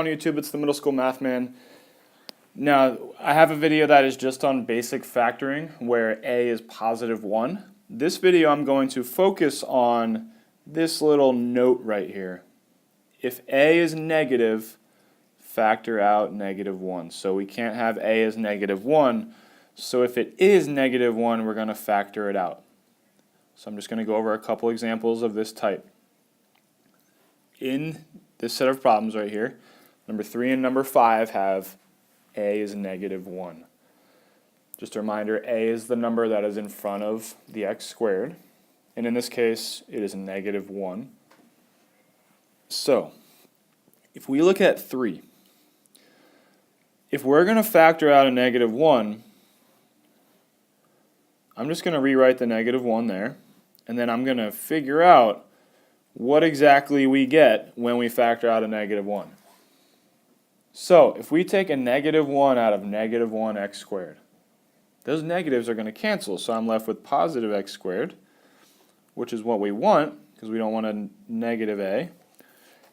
on YouTube. It's the Middle School Math Man. Now, I have a video that is just on basic factoring where a is positive 1. This video I'm going to focus on this little note right here. If a is negative, factor out negative 1. So we can't have a as negative 1. So if it is negative 1, we're going to factor it out. So I'm just going to go over a couple examples of this type. In this set of problems right here, number 3 and number 5 have a is negative 1. Just a reminder, a is the number that is in front of the x squared, and in this case it is negative 1. So if we look at 3, if we're going to factor out a negative 1, I'm just going to rewrite the negative 1 there, and then I'm going to figure out what exactly we get when we factor out a negative 1. So if we take a negative 1 out of negative 1x squared, those negatives are going to cancel, so I'm left with positive x squared, which is what we want because we don't want a negative a.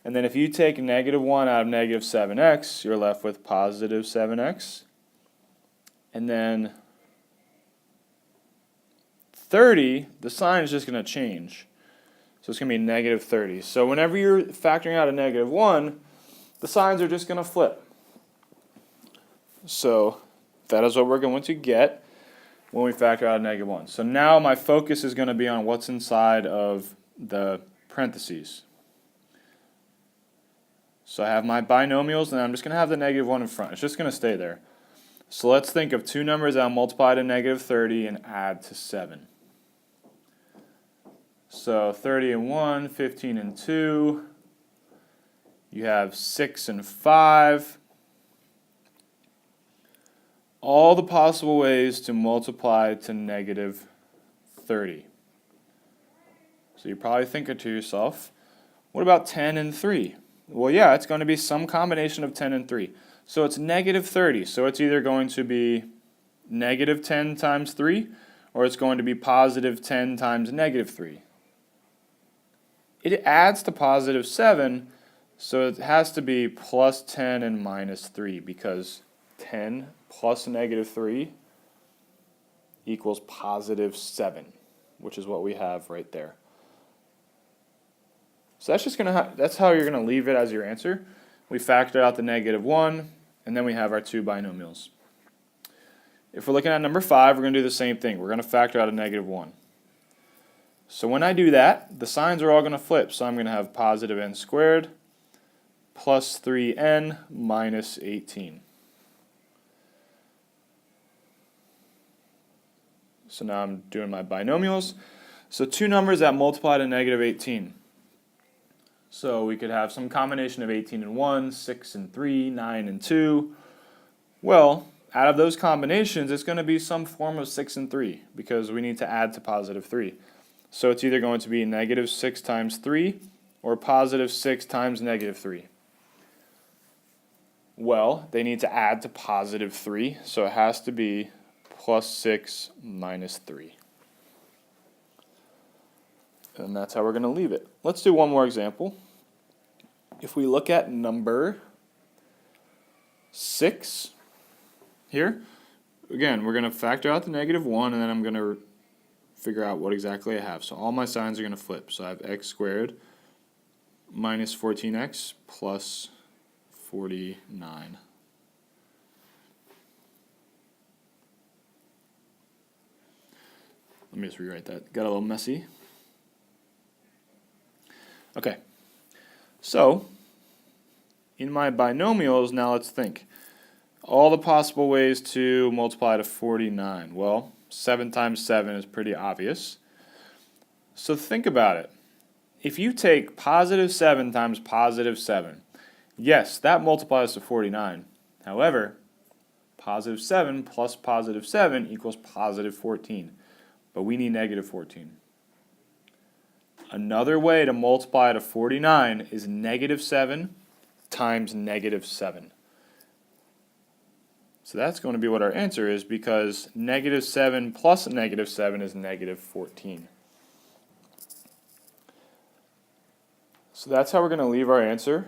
And then if you take negative 1 out of negative 7x, you're left with positive 7x. And then 30, the sign is just going to change. So it's going to be negative 30. So whenever you're factoring out a negative 1, the signs are just going to flip. So that is what we're going to get when we factor out a negative 1. So now my focus is going to be on what's inside of the parentheses. So I have my binomials, and I'm just going to have the negative 1 in front. It's just going to stay there. So let's think of two numbers that I'll multiply to negative 30 and add to 7. So 30 and 1, 15 and 2. You have 6 and 5. All the possible ways to multiply to negative 30. So you're probably thinking to yourself, what about 10 and 3? Well, yeah, it's going to be some combination of 10 and 3. So it's negative 30. So it's either going to be negative 10 times 3, or it's going to be positive 10 times negative 3. It adds to positive 7, so it has to be plus 10 and minus 3, because 10 plus negative 3 equals positive 7, which is what we have right there. So that's just that's how you're going to leave it as your answer. We factor out the negative 1, and then we have our two binomials. If we're looking at number 5, we're going to do the same thing. We're going to factor out a negative 1. So when I do that, the signs are all going to flip. So I'm going to have positive n squared plus 3n minus 18. So now I'm doing my binomials. So two numbers that multiply to negative 18. So we could have some combination of 18 and 1, 6 and 3, 9 and 2. Well, out of those combinations, it's going to be some form of 6 and 3 because we need to add to positive 3. So it's either going to be negative 6 times 3 or positive 6 times negative 3. Well, they need to add to positive 3, so it has to be plus 6 minus 3. And that's how we're going to leave it. Let's do one more example. If we look at number 6 here, again, we're going to factor out the negative 1, and then I'm going to figure out what exactly I have. So all my signs are going to flip. So I have x squared minus 14x plus 49. Let me just rewrite that. Got a little messy. Okay. So in my binomials, now let's think. All the possible ways to multiply to 49. Well, 7 times 7 is pretty obvious. So think about it. If you take positive 7 times positive 7, yes, that multiplies to 49. However, positive 7 plus positive 7 equals positive 14. But we need negative 14. Another way to multiply to 49 is negative 7 times negative 7. So that's going to be what our answer is, because negative 7 plus negative 7 is negative 14. So that's how we're going to leave our answer.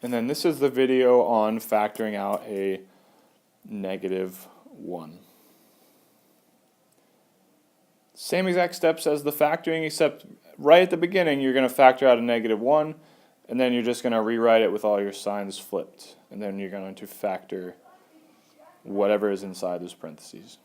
And then this is the video on factoring out a -1. Same exact steps as the factoring, except right at the beginning you're going to factor out a -1, and then you're just going to rewrite it with all your signs flipped. And then you're going to factor whatever is inside those parentheses.